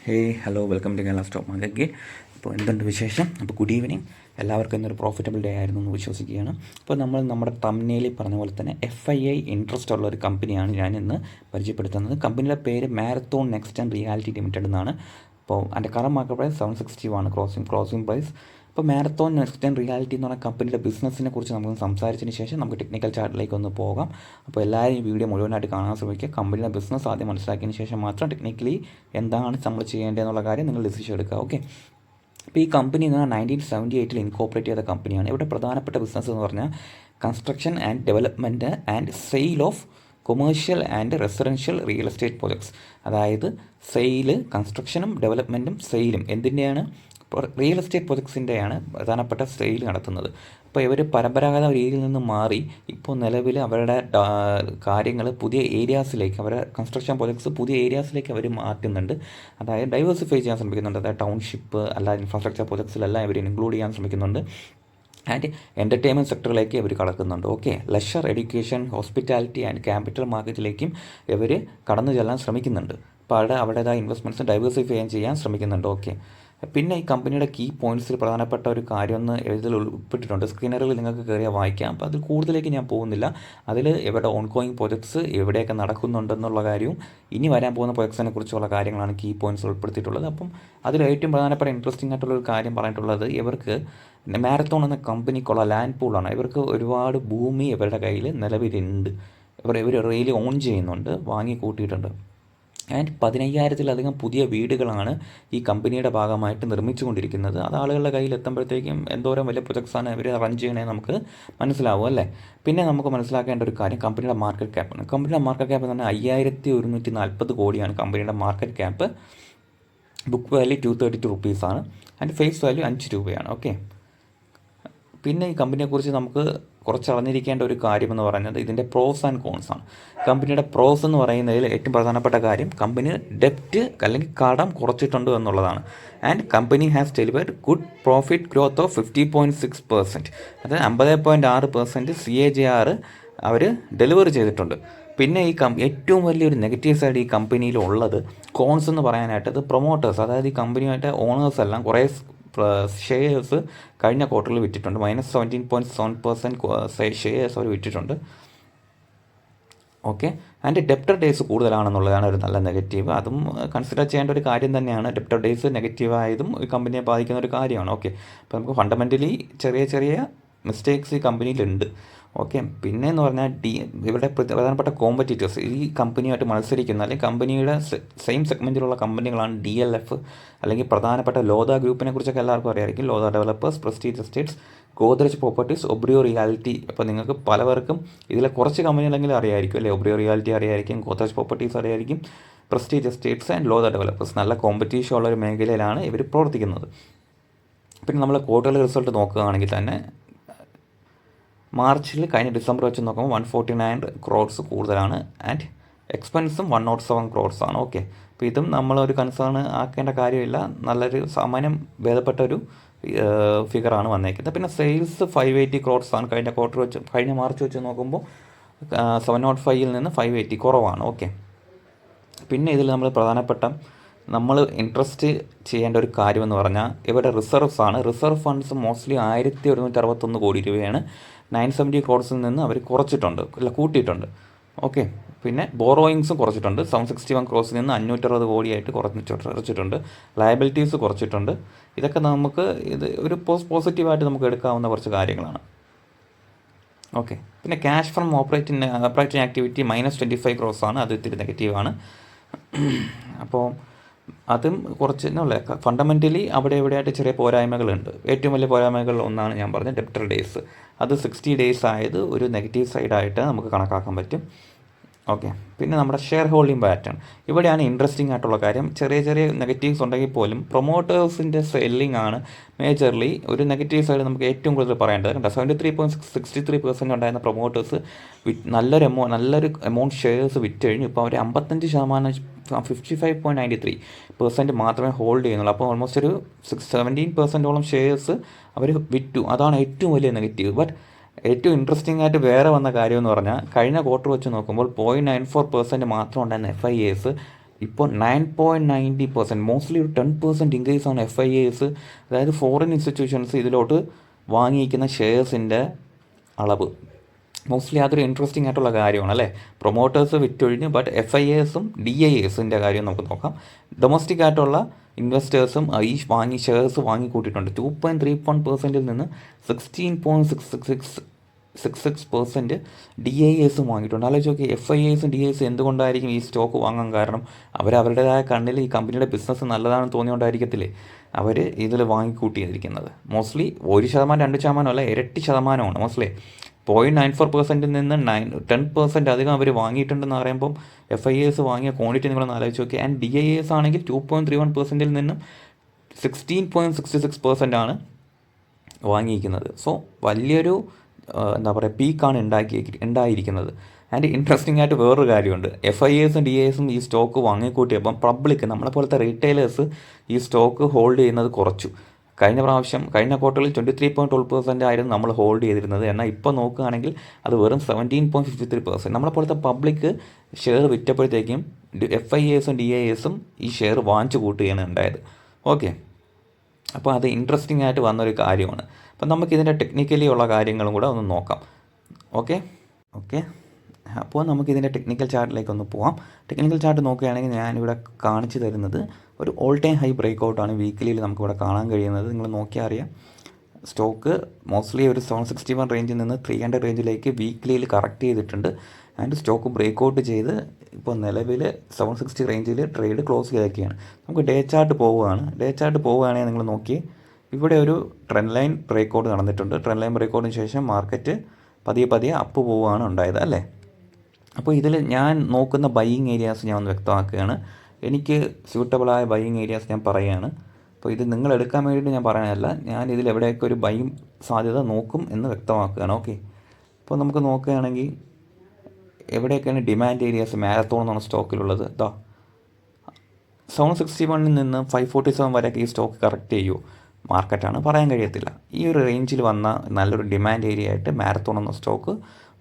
Hello welcome to Kerala stock market. ഇപ്പോൾ എന്തുണ്ട് വിശേഷം? അപ്പോൾ ഗുഡ് ഈവനിങ്. എല്ലാവർക്കും ഇന്നൊരു പ്രോഫിറ്റബിൾ ഡേ ആയിരുന്നു എന്ന് വിശ്വസിക്കുകയാണ്. അപ്പോൾ നമ്മൾ നമ്മുടെ തംബ്നെയിലിൽ പറഞ്ഞ പോലെ തന്നെ FII ഇൻട്രസ്റ്റ് ഉള്ള ഒരു കമ്പനിയാണ് ഞാൻ ഇന്ന് പരിചയപ്പെടുത്തുന്നത്. കമ്പനിയുടെ പേര് marathon next and reality limited എന്നാണ്. അപ്പോൾ അതിൻ്റെ കറന്റ് മാർക്കറ്റ് പ്രൈസ് 760 ആണ് ക്ലോസിംഗ് പ്രൈസ്. അപ്പോൾ മാരത്തോൺ നെക്സ്റ്റ് ആൻഡ് റിയാലിറ്റി എന്ന് പറഞ്ഞ കമ്പനിയുടെ ബിസിനസ്സിനെ കുറിച്ച് നമുക്ക് സംസാരിച്ചതിന് ശേഷം നമുക്ക് ടെക്നിക്കൽ ചാർട്ടിലേക്ക് ഒന്ന് പോകാം. അപ്പോൾ എല്ലാവരും ഈ വീഡിയോ മുഴുവനായിട്ട് കാണാൻ ശ്രമിക്കുക. കമ്പനിയുടെ ബിസിനസ് ആദ്യം മനസ്സിലാക്കിയതിന് ശേഷം മാത്രം ടെക്നിക്കലി എന്താണ് നമ്മൾ ചെയ്യേണ്ടതെന്നുള്ള കാര്യം നിങ്ങൾ ഡിസിഷൻ എടുക്കുക. ഓക്കെ. അപ്പോൾ ഈ കമ്പനി എന്ന് പറഞ്ഞാൽ 1978 ഇൻകോപ്പറേറ്റ് ചെയ്ത കമ്പനിയാണ്. ഇവിടെ പ്രധാനപ്പെട്ട ബിസിനസ് എന്ന് പറഞ്ഞാൽ construction and development and sale of commercial and residential real estate projects. അതായത് സെയില്, കൺസ്ട്രക്ഷനും ഡെവലപ്മെൻറ്റും സെയിലും എന്തിൻ്റെയാണ്? റിയൽ എസ്റ്റേറ്റ് പ്രോജക്ട്സിൻ്റെയാണ് പ്രധാനപ്പെട്ട സെയിൽ നടത്തുന്നത്. അപ്പോൾ ഇവർ പരമ്പരാഗത രീതിയിൽ നിന്ന് മാറി ഇപ്പോൾ നിലവിൽ അവരുടെ കാര്യങ്ങൾ പുതിയ ഏരിയാസിലേക്ക്, അവരുടെ കൺസ്ട്രക്ഷൻ പ്രോജക്ട്സ് പുതിയ ഏരിയാസിലേക്ക് അവർ മാറ്റുന്നുണ്ട്. അതായത് ഡൈവേഴ്സിഫൈ ചെയ്യാൻ ശ്രമിക്കുന്നുണ്ട്. അതായത് ടൗൺഷിപ്പ് അല്ല ഇൻഫ്രാസ്ട്രക്ചർ പ്രോജക്ട്സിലെല്ലാം ഇവർ ഇൻക്ലൂഡ് ചെയ്യാൻ ശ്രമിക്കുന്നുണ്ട്. ആൻഡ് എൻ്റർടൈൻമെൻറ്റ് സെക്ടറിലേക്ക് ഇവർ കടക്കുന്നുണ്ട്. Okay. Leisure, education, hospitality and capital മാർക്കറ്റിലേക്കും ഇവർ കടന്നു ചെല്ലാൻ ശ്രമിക്കുന്നുണ്ട്. അപ്പോൾ അവരുടേതായ ഇൻവെസ്റ്റ്മെൻറ്റ്സ് ഡൈവേഴ്സിഫൈ ചെയ്യാൻ ശ്രമിക്കുന്നുണ്ട്. ഓക്കെ. പിന്നെ ഈ കമ്പനിയുടെ കീ പോയിൻറ്റ്സിൽ പ്രധാനപ്പെട്ട ഒരു കാര്യം ഒന്ന് ഇതിൽ ഉൾപ്പെട്ടിട്ടുണ്ട്. സ്ക്രീനറിൽ നിങ്ങൾക്ക് കയറിയാൽ വായിക്കാം. അപ്പോൾ അതിൽ കൂടുതലേക്ക് ഞാൻ പോകുന്നില്ല. അതിൽ ഇവിടെ ഓൺഗോയിങ് പ്രോജക്ട്സ് എവിടെയൊക്കെ നടക്കുന്നുണ്ടെന്നുള്ള കാര്യവും ഇനി വരാൻ പോകുന്ന പ്രോജക്ട്സിനെ കുറിച്ചുള്ള കാര്യങ്ങളാണ് കീ പോയിൻറ്റ്സ് ഉൾപ്പെടുത്തിയിട്ടുള്ളത്. അപ്പം അതിൽ ഏറ്റവും പ്രധാനപ്പെട്ട ഇൻട്രസ്റ്റിംഗ് ആയിട്ടുള്ളൊരു കാര്യം പറഞ്ഞിട്ടുള്ളത് ഇവർക്ക് മാരത്തോൺ എന്ന കമ്പനിക്കുള്ള ലാൻഡ് പൂളാണ്. ഇവർക്ക് ഒരുപാട് ഭൂമി ഇവരുടെ കയ്യിൽ നിലവിലുണ്ട്. ഇവർ റെയിൽ ഓൺ ചെയ്യുന്നുണ്ട്, വാങ്ങി കൂട്ടിയിട്ടുണ്ട്. ആൻഡ് 15,000-ലധികം പുതിയ വീടുകളാണ് ഈ കമ്പനിയുടെ ഭാഗമായിട്ട് നിർമ്മിച്ചുകൊണ്ടിരിക്കുന്നത്. അത് ആളുകളുടെ കയ്യിൽ എത്തുമ്പോഴത്തേക്കും എന്തോരം വലിയ പ്രൊജക്ട്സാണ് ഇവർ റൺ ചെയ്യണമെന്ന് നമുക്ക് മനസ്സിലാവും അല്ലേ. പിന്നെ നമുക്ക് മനസ്സിലാക്കേണ്ട ഒരു കാര്യം കമ്പനിയുടെ മാർക്കറ്റ് ക്യാപ്പാണ്. കമ്പനിയുടെ മാർക്കറ്റ് ക്യാപ്പ് എന്ന് പറഞ്ഞാൽ 5140 കോടിയാണ് കമ്പനിയുടെ മാർക്കറ്റ് ക്യാപ്പ്. ബുക്ക് വാല്യൂ 232 റുപ്പീസാണ്. ആൻഡ് ഫേസ് വാല്യൂ 5 രൂപയാണ്. ഓക്കെ. പിന്നെ ഈ കമ്പനിയെക്കുറിച്ച് നമുക്ക് കുറച്ച് അറിഞ്ഞിരിക്കേണ്ട ഒരു കാര്യമെന്ന് പറയുന്നത് ഇതിൻ്റെ പ്രോസ് ആൻഡ് കോൺസ് ആണ്. കമ്പനിയുടെ പ്രോസ് എന്ന് പറയുന്നതിൽ ഏറ്റവും പ്രധാനപ്പെട്ട കാര്യം കമ്പനി ഡെപ്റ്റ് അല്ലെങ്കിൽ കടം കുറച്ചിട്ടുണ്ട് എന്നുള്ളതാണ്. And company has delivered good profit growth of 50.6%. അതായത് 50.6% CAGR അവർ ഡെലിവർ ചെയ്തിട്ടുണ്ട്. പിന്നെ ഈ ഏറ്റവും വലിയൊരു നെഗറ്റീവ് സൈഡ് ഈ കമ്പനിയിൽ ഉള്ളത് കോൺസ് എന്ന് പറയാനായിട്ട് ഇത് പ്രൊമോട്ടേഴ്സ്, അതായത് ഈ കമ്പനിയായിട്ട് ഓണേഴ്സ് എല്ലാം കുറേ ഷെയർസ് കഴിഞ്ഞ ക്വാർട്ടറിൽ വിറ്റിട്ടുണ്ട്. -17.7% ഷെയർസ് അവർ വിറ്റിട്ടുണ്ട്. ഓക്കെ. ആൻഡ് ഡെപ്റ്റർ ഡേയ്സ് കൂടുതലാണെന്നുള്ളതാണ് ഒരു നല്ല നെഗറ്റീവ്. അതും കൺസിഡർ ചെയ്യേണ്ട ഒരു കാര്യം തന്നെയാണ്. ഡെപ്റ്റർ ഡേയ്സ് നെഗറ്റീവായതും ഈ കമ്പനിയെ ബാധിക്കുന്ന ഒരു കാര്യമാണ്. ഓക്കെ. അപ്പോൾ നമുക്ക് ഫണ്ടമെൻ്റലി ചെറിയ മിസ്റ്റേക്സ് ഈ കമ്പനിയിലുണ്ട്. ഓക്കെ. പിന്നെ എന്ന് പറഞ്ഞാൽ ഇവരുടെ പ്രധാനപ്പെട്ട കോമ്പറ്റീറ്റേഴ്സ് ഈ കമ്പനിയുമായിട്ട് മത്സരിക്കുന്ന അല്ലെങ്കിൽ കമ്പനിയുടെ സെയിം സെഗ്മെൻറ്റിലുള്ള കമ്പനികളാണ് DLF അല്ലെങ്കിൽ പ്രധാനപ്പെട്ട ലോധ ഗ്രൂപ്പിനെ കുറിച്ചൊക്കെ എല്ലാവർക്കും അറിയാമായിരിക്കും. Lodha developers, prestige estates, Godrej properties, Oberoi realty. അപ്പോൾ നിങ്ങൾക്ക് പലവർക്കും ഇതിലെ കുറച്ച് കമ്പനികളെങ്കിലും അറിയാമായിരിക്കും അല്ലേ. ഒബ്രിയോ റിയാലിറ്റി അറിയാമായിരിക്കും, ഗോദ്രേജ് പ്രോപ്പർട്ടീസ് അറിയാമായിരിക്കും, prestige estates and Lodha developers. നല്ല കോമ്പറ്റീഷൻ ഉള്ള ഒരു മേഖലയിലാണ് ഇവർ പ്രവർത്തിക്കുന്നത്. പിന്നെ നമ്മൾ ക്വാർട്ടർലി റിസൾട്ട് നോക്കുകയാണെങ്കിൽ തന്നെ മാർച്ചിൽ കഴിഞ്ഞ ഡിസംബർ വെച്ച് നോക്കുമ്പോൾ 149 ക്രോഡ്സ് കൂടുതലാണ്. ആൻഡ് എക്സ്പെൻസും 107 ക്രോഡ്സ് ആണ്. ഓക്കെ. അപ്പോൾ ഇതും നമ്മളൊരു കൺസേൺ ആക്കേണ്ട കാര്യമില്ല. നല്ലൊരു സാമാന്യം ഭേദപ്പെട്ട ഒരു ഫിഗറാണ് വന്നേക്കുന്നത്. പിന്നെ സെയിൽസ് 580 ക്രോഡ്സ് ആണ്. കഴിഞ്ഞ മാർച്ച് വെച്ച് നോക്കുമ്പോൾ 705-ൽ നിന്ന് 580 കുറവാണ്. ഓക്കെ. പിന്നെ ഇതിൽ നമ്മൾ പ്രധാനപ്പെട്ട നമ്മൾ ഇൻട്രസ്റ്റ് ചെയ്യേണ്ട ഒരു കാര്യമെന്ന് പറഞ്ഞാൽ ഇവിടെ റിസർവ്സ് ആണ്. റിസർവ് ഫണ്ട്സ് മോസ്റ്റ്ലി 1161 കോടി രൂപയാണ്. 970 ക്രോഡ്സിൽ നിന്ന് അവർ കൂട്ടിയിട്ടുണ്ട്. ഓക്കെ. പിന്നെ ബോറോയിങ്സും കുറച്ചിട്ടുണ്ട്. 761 ക്രോഡ്സിൽ നിന്ന് 560 കോടിയായിട്ട് കുറച്ചിട്ടുണ്ട്. ലയബിലിറ്റീസ് കുറച്ചിട്ടുണ്ട്. ഇതൊക്കെ നമുക്ക് ഒരു പോസിറ്റീവായിട്ട് നമുക്ക് എടുക്കാവുന്ന കുറച്ച് കാര്യങ്ങളാണ്. ഓക്കെ. പിന്നെ cash from operating activity -25 crores ആണ്. അത് ഇത്തിരി നെഗറ്റീവാണ്. അപ്പോൾ അതും കുറച്ച് ഫണ്ടമെൻ്റലി അവിടെ എവിടെയായിട്ട് ചെറിയ പോരായ്മകളുണ്ട്. ഏറ്റവും വലിയ പോരായ്മകൾ ഒന്നാണ് ഞാൻ പറഞ്ഞ ഡെപ്റ്റർ ഡേയ്സ്. അത് 60 ഡേയ്സ് ആയത് ഒരു നെഗറ്റീവ് സൈഡായിട്ട് നമുക്ക് കണക്കാക്കാൻ പറ്റും. ഓക്കെ. പിന്നെ നമ്മുടെ ഷെയർ ഹോൾഡിംഗ് പാറ്റേൺ ഇവിടെയാണ് ഇൻട്രസ്റ്റിംഗ് ആയിട്ടുള്ള കാര്യം. ചെറിയ നെഗറ്റീവ്സ് ഉണ്ടെങ്കിൽ പോലും പ്രൊമോട്ടേഴ്സിൻ്റെ സെല്ലിംഗ് ആണ് മേജർലി ഒരു നെഗറ്റീവ് സൈഡ് നമുക്ക് ഏറ്റവും കൂടുതൽ പറയേണ്ടത്. കണ്ടോ, 73.63% ഉണ്ടായിരുന്ന പ്രൊമോട്ടേഴ്സ് നല്ലൊരു എമൗണ്ട് ഷെയർസ് വിറ്റ് കഴിഞ്ഞു. ഇപ്പോൾ അവർ 55%, 55.93% മാത്രമേ ഹോൾഡ് ചെയ്യുന്നുള്ളൂ. അപ്പോൾ ഓൾമോസ്റ്റ് ഒരു 17%ഓളം ഷെയർസ് അവർ വിറ്റു. അതാണ് ഏറ്റവും വലിയ നെഗറ്റീവ്. ബട്ട് ഏറ്റവും ഇൻട്രസ്റ്റിംഗ് ആയിട്ട് വേറെ വന്ന കാര്യം എന്ന് പറഞ്ഞാൽ കഴിഞ്ഞ ക്വാർട്ടർ വെച്ച് നോക്കുമ്പോൾ 0.94% മാത്രം ഉണ്ടായിരുന്ന FIAs ഇപ്പോൾ 9.90%, മോസ്റ്റ്ലി ഒരു 10% ഇൻക്രീസാണ് FIAs, അതായത് ഫോറിൻ ഇൻസ്റ്റിറ്റ്യൂഷൻസ് ഇതിലോട്ട് വാങ്ങിയിരിക്കുന്ന ഷെയർസിൻ്റെ അളവ്. മോസ്റ്റ്ലി അതൊരു ഇൻട്രസ്റ്റിംഗ് ആയിട്ടുള്ള കാര്യമാണ് അല്ലേ. പ്രൊമോട്ടേഴ്സ് വിറ്റൊഴിഞ്ഞ്, ബട്ട് FIAസും DIAസിൻ്റെ കാര്യം നമുക്ക് നോക്കാം. ഡൊമസ്റ്റിക് ആയിട്ടുള്ള ഇൻവെസ്റ്റേഴ്സും ഈ ഷെയർസ് വാങ്ങിക്കൂട്ടിയിട്ടുണ്ട്. 2.31%-ൽ നിന്ന് 16.66% DIAസും വാങ്ങിയിട്ടുണ്ട്. ആലോചിച്ച് നോക്കി, FIAസും DIAസും എന്തുകൊണ്ടായിരിക്കും ഈ സ്റ്റോക്ക് വാങ്ങാൻ കാരണം? അവരവരുടേതായ കണ്ണിൽ ഈ കമ്പനിയുടെ ബിസിനസ് നല്ലതാണെന്ന് തോന്നിയോണ്ടായിരിക്കത്തില്ലേ അവർ ഇതിൽ വാങ്ങിക്കൂട്ടിയിരിക്കുന്നത്. മോസ്റ്റ്ലി 1%, 2% അല്ല, ഇരട്ടി ശതമാനമാണ്. മോസ്റ്റ്ലി 0.94%-ൽ നിന്ന് 10% അധികം അവർ വാങ്ങിയിട്ടുണ്ടെന്ന് പറയുമ്പം FIAs വാങ്ങിയ ക്വാണ്ടിറ്റി നിങ്ങളൊന്ന് ആലോചിച്ച് നോക്കി. ആൻഡ് DIAs ആണെങ്കിൽ 2.31%-ൽ നിന്നും 16.66% വാങ്ങിയിരിക്കുന്നത്. സോ വലിയൊരു എന്താ പറയുക പീക്കാണ് ഉണ്ടായിരിക്കുന്നത്. ആൻഡ് ഇൻട്രസ്റ്റിംഗ് ആയിട്ട് വേറൊരു കാര്യമുണ്ട്. FIAസും DIAസും ഈ സ്റ്റോക്ക് വാങ്ങിക്കൂട്ടിയപ്പം പബ്ലിക്, നമ്മളെപ്പോലത്തെ റീറ്റെയിലേഴ്സ് ഈ സ്റ്റോക്ക് ഹോൾഡ് ചെയ്യുന്നത് കുറച്ചു. കഴിഞ്ഞ ക്വാർട്ടറിൽ 23.12% ആയിരുന്നു നമ്മൾ ഹോൾഡ് ചെയ്തിരുന്നത്. എന്നാൽ ഇപ്പോൾ നോക്കുകയാണെങ്കിൽ അത് വെറും 17.53%. നമ്മളെപ്പോലത്തെ പബ്ലിക് ഷെയർ വിറ്റപ്പോഴത്തേക്കും FIAസും DIAസും ഈ ഷെയർ വാങ്ങിച്ചു കൂട്ടുകയാണ് ഉണ്ടായത്. ഓക്കെ, അപ്പോൾ അത് ഇൻട്രസ്റ്റിംഗ് ആയിട്ട് വന്നൊരു കാര്യമാണ്. അപ്പം നമുക്കിതിൻ്റെ ടെക്നിക്കലി ഉള്ള കാര്യങ്ങളും കൂടെ ഒന്ന് നോക്കാം. ഓക്കെ, അപ്പോൾ നമുക്കിതിൻ്റെ ടെക്നിക്കൽ ചാർട്ടിലേക്ക് ഒന്ന് പോവാം. ടെക്നിക്കൽ ചാർട്ട് നോക്കുകയാണെങ്കിൽ ഞാനിവിടെ കാണിച്ചു തരുന്നത് ഒരു ഓൾ ടൈം ഹൈ ബ്രേക്ക് ഔട്ടാണ് വീക്കിലിയിൽ നമുക്കിവിടെ കാണാൻ കഴിയുന്നത്. നിങ്ങൾ നോക്കിയാൽ അറിയാം, സ്റ്റോക്ക് മോസ്റ്റ്ലി ഒരു 761 റേഞ്ചിൽ നിന്ന് 300 റേഞ്ചിലേക്ക് വീക്കിലിയിൽ കറക്റ്റ് ചെയ്തിട്ടുണ്ട്. ആൻഡ് സ്റ്റോക്ക് ബ്രേക്ക് ഔട്ട് ചെയ്ത് ഇപ്പോൾ നിലവിൽ 760 റേഞ്ചിൽ ട്രേഡ് ക്ലോസ് ചെയ്തൊക്കെയാണ്. നമുക്ക് ഡേ ചാർട്ട് പോവുകയാണെങ്കിൽ നിങ്ങൾ നോക്കി, ഇവിടെ ഒരു ട്രെൻഡ് ലൈൻ ബ്രേക്ക് ഔട്ട് നടന്നിട്ടുണ്ട്. ട്രെൻഡ് ലൈൻ ബ്രേക്ക് ഔട്ടിന് ശേഷം മാർക്കറ്റ് പതിയെ അപ്പ് പോവുകയാണ് ഉണ്ടായത് അല്ലേ. അപ്പോൾ ഇതിൽ ഞാൻ നോക്കുന്ന ബൈയിങ് ഏരിയാസ് ഞാൻ ഒന്ന് വ്യക്തമാക്കുകയാണ്. എനിക്ക് സ്യൂട്ടബിളായ ബൈയിങ് ഏരിയാസ് ഞാൻ പറയുകയാണ്. അപ്പോൾ ഇത് നിങ്ങൾ എടുക്കാൻ വേണ്ടിയിട്ട് ഞാൻ പറയാനല്ല, ഞാൻ ഇതിൽ എവിടെയൊക്കെ ഒരു ബൈയിങ് സാധ്യത നോക്കും എന്ന് വ്യക്തമാക്കുകയാണ്. ഓക്കെ, അപ്പോൾ നമുക്ക് നോക്കുകയാണെങ്കിൽ എവിടെയൊക്കെയാണ് ഡിമാൻഡ് ഏരിയാസ് മാരത്തോൺ എന്നാണ് സ്റ്റോക്കിലുള്ളത്. 761-ൽ നിന്ന് 547 വരെയൊക്കെ ഈ സ്റ്റോക്ക് കറക്റ്റ് ചെയ്യുമോ മാർക്കറ്റാണ് പറയാൻ കഴിയത്തില്ല. ഈ ഒരു റേഞ്ചിൽ വന്ന നല്ലൊരു ഡിമാൻഡ് ഏരിയ ആയിട്ട് മാരത്തോൺ എന്ന സ്റ്റോക്ക്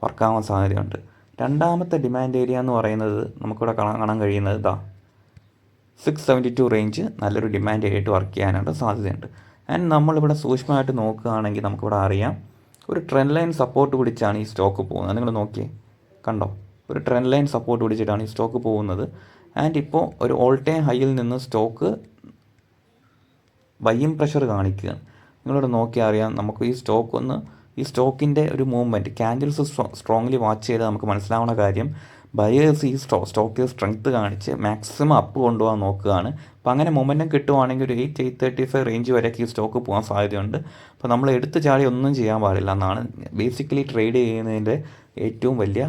വർക്കാവാൻ സാധ്യതയുണ്ട്. രണ്ടാമത്തെ ഡിമാൻഡ് ഏരിയ എന്ന് പറയുന്നത് നമുക്കിവിടെ കാണാൻ കഴിയുന്നത് 672 റേഞ്ച് നല്ലൊരു ഡിമാൻഡ് ഏരിയ ആയിട്ട് വർക്ക് ചെയ്യാനായിട്ട് സാധ്യതയുണ്ട്. ആൻഡ് നമ്മളിവിടെ സൂക്ഷ്മമായിട്ട് നോക്കുകയാണെങ്കിൽ നമുക്കിവിടെ അറിയാം, ഒരു ട്രെൻഡ് ലൈൻ സപ്പോർട്ട് പിടിച്ചാണ് ഈ സ്റ്റോക്ക് പോകുന്നത്. നിങ്ങൾ നോക്കിയേ, കണ്ടോ, ഒരു ട്രെൻഡ് ലൈൻ സപ്പോർട്ട് പിടിച്ചിട്ടാണ് ഈ സ്റ്റോക്ക് പോകുന്നത്. ആൻഡ് ഇപ്പോൾ ഒരു ഓൾ ടൈം ഹൈയിൽ നിന്ന് സ്റ്റോക്ക് ബൈയിങ് പ്രഷർ കാണിക്കുകയാണ്. നിങ്ങളിവിടെ നോക്കിയാൽ അറിയാം, നമുക്ക് ഈ സ്റ്റോക്കിൻ്റെ ഒരു മൂവ്മെൻറ്റ് ക്യാൻഡിൽസ് സ്ട്രോങ്ലി വാച്ച് ചെയ്താൽ നമുക്ക് മനസ്സിലാവുന്ന കാര്യം, ബയേഴ്സ് ഈ സ്റ്റോക്കിൽ സ്ട്രെങ്ത്ത് കാണിച്ച് മാക്സിമം അപ്പ് കൊണ്ടുപോകാൻ നോക്കുകയാണ്. അപ്പോൾ അങ്ങനെ മൊമെൻറ്റം കിട്ടുവാണെങ്കിൽ ഒരു 835 റേഞ്ച് വരെയൊക്കെ ഈ സ്റ്റോക്ക് പോകാൻ സാധ്യതയുണ്ട്. അപ്പോൾ നമ്മൾ എടുത്ത് ചാടി ഒന്നും ചെയ്യാൻ പാടില്ല എന്നാണ് ബേസിക്കലി ട്രേഡ് ചെയ്യുന്നതിൻ്റെ ഏറ്റവും വലിയ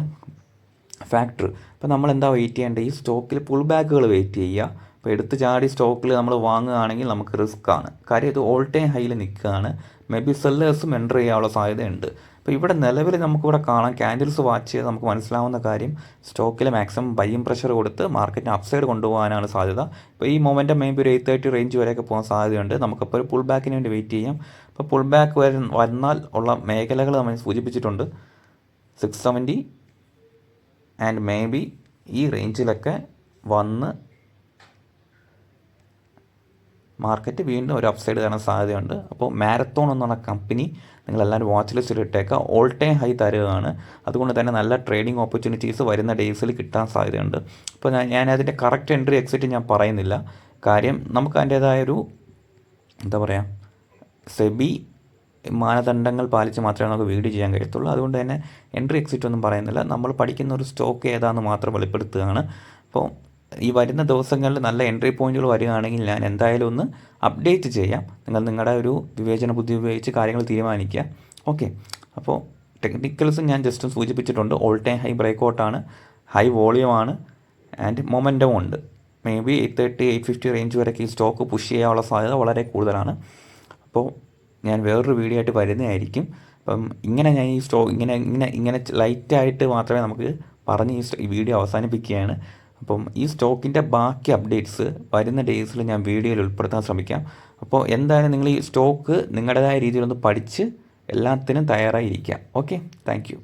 ഫാക്ടർ. അപ്പോൾ നമ്മൾ എന്താ വെയിറ്റ് ചെയ്യേണ്ടത്, ഈ സ്റ്റോക്കിൽ പുൾ ബാക്കുകൾ വെയിറ്റ് ചെയ്യുക. അപ്പോൾ എടുത്ത് ചാടി സ്റ്റോക്കിൽ നമ്മൾ വാങ്ങുകയാണെങ്കിൽ നമുക്ക് റിസ്ക് ആണ്. കാര്യം ഇത് ഓൾ ടൈം ഹൈയിൽ നിൽക്കുകയാണ്. മേ ബി സെല്ലേഴ്സും എൻ്റർ ചെയ്യാനുള്ള സാധ്യതയുണ്ട്. അപ്പോൾ ഇവിടെ നിലവിൽ നമുക്കിവിടെ കാണാം, ക്യാൻഡിൽസ് വാച്ച് ചെയ്ത് നമുക്ക് മനസ്സിലാവുന്ന കാര്യം, സ്റ്റോക്കിൽ മാക്സിമം ബൈയിങ് പ്രഷർ കൊടുത്ത് മാർക്കറ്റിന് അപ്സൈഡ് കൊണ്ടുപോകാനാണ് സാധ്യത. ഇപ്പോൾ ഈ മൊമെൻറ്റം മേ ബി ഒരു 830 റേഞ്ച് വരെയൊക്കെ പോകാൻ സാധ്യതയുണ്ട്. നമുക്കപ്പോൾ ഒരു പുൾ ബാക്കിന് വേണ്ടി വെയിറ്റ് ചെയ്യാം. അപ്പോൾ പുൾ ബാക്ക് വന്നാൽ ഉള്ള മേഖലകൾ നമ്മൾ സൂചിപ്പിച്ചിട്ടുണ്ട്, 670 ആൻഡ് മേ ബി ഈ റേഞ്ചിലൊക്കെ വന്ന് മാർക്കറ്റ് വീണ്ടും ഒരു അപ്സൈഡ് കാണാൻ സാധ്യതയുണ്ട്. അപ്പോൾ മാരത്തോൺ എന്നുള്ള കമ്പനി നിങ്ങളെല്ലാവരും വാച്ച് ലിസ്റ്റിൽ ഇട്ടേക്കുക. ഓൾ ടൈം ഹൈ തരുകയാണ്. അതുകൊണ്ട് തന്നെ നല്ല ട്രേഡിംഗ് ഓപ്പർച്യൂണിറ്റീസ് വരുന്ന ഡേയ്സിൽ കിട്ടാൻ സാധ്യതയുണ്ട്. അപ്പോൾ ഞാൻ അതിൻ്റെ കറക്റ്റ് എൻട്രി എക്സിറ്റ് ഞാൻ പറയുന്നില്ല. കാര്യം നമുക്ക് അതിൻ്റേതായൊരു എന്താ പറയുക, സെബി മാനദണ്ഡങ്ങൾ പാലിച്ച് മാത്രമേ നമുക്ക് വീഡിയോ ചെയ്യാൻ കഴിയത്തുള്ളൂ. അതുകൊണ്ട് തന്നെ എൻട്രി എക്സിറ്റ് ഒന്നും പറയുന്നില്ല. നമ്മൾ പഠിക്കുന്ന ഒരു സ്റ്റോക്ക് ഏതാണെന്ന് മാത്രം വെളിപ്പെടുത്തുകയാണ്. അപ്പോൾ ഈ വരുന്ന ദിവസങ്ങളിൽ നല്ല എൻട്രി പോയിന്റുകൾ വരികയാണെങ്കിൽ ഞാൻ എന്തായാലും ഒന്ന് അപ്ഡേറ്റ് ചെയ്യാം. നിങ്ങളുടെ ഒരു വിവേചന ബുദ്ധി ഉപയോഗിച്ച് കാര്യങ്ങൾ തീരുമാനിക്കുക. ഓക്കെ, അപ്പോൾ ടെക്നിക്കൽസും ഞാൻ ജസ്റ്റ് സൂചിപ്പിച്ചിട്ടുണ്ട്. ഓൾ ടൈം ഹൈ ബ്രേക്ക് ഔട്ടാണ്, ഹൈ വോളിയമാണ് ആൻഡ് മൊമെൻറ്റവും ഉണ്ട്. മേ ബി 830, 850 റേഞ്ച് വരെയൊക്കെ ഈ സ്റ്റോക്ക് പുഷ് ചെയ്യാനുള്ള സാധ്യത വളരെ കൂടുതലാണ്. അപ്പോൾ ഞാൻ വേറൊരു വീഡിയോ ആയിട്ട് വരുന്നതായിരിക്കും. അപ്പം ഇങ്ങനെ ഞാൻ ഈ ഇങ്ങനെ ലൈറ്റായിട്ട് മാത്രമേ നമുക്ക് പറഞ്ഞ് ഈ വീഡിയോ അവസാനിപ്പിക്കുകയാണ്. അപ്പം ഈ സ്റ്റോക്കിൻ്റെ ബാക്കി അപ്ഡേറ്റ്സ് വരുന്ന ഡേയ്സിൽ ഞാൻ വീഡിയോയിൽ ഉൾപ്പെടുത്താൻ ശ്രമിക്കാം. അപ്പോൾ എന്തായാലും നിങ്ങൾ ഈ സ്റ്റോക്ക് നിങ്ങളുടേതായ രീതിയിലൊന്ന് പഠിച്ച് എല്ലാത്തിനും തയ്യാറായിരിക്കുക. Okay, thank you.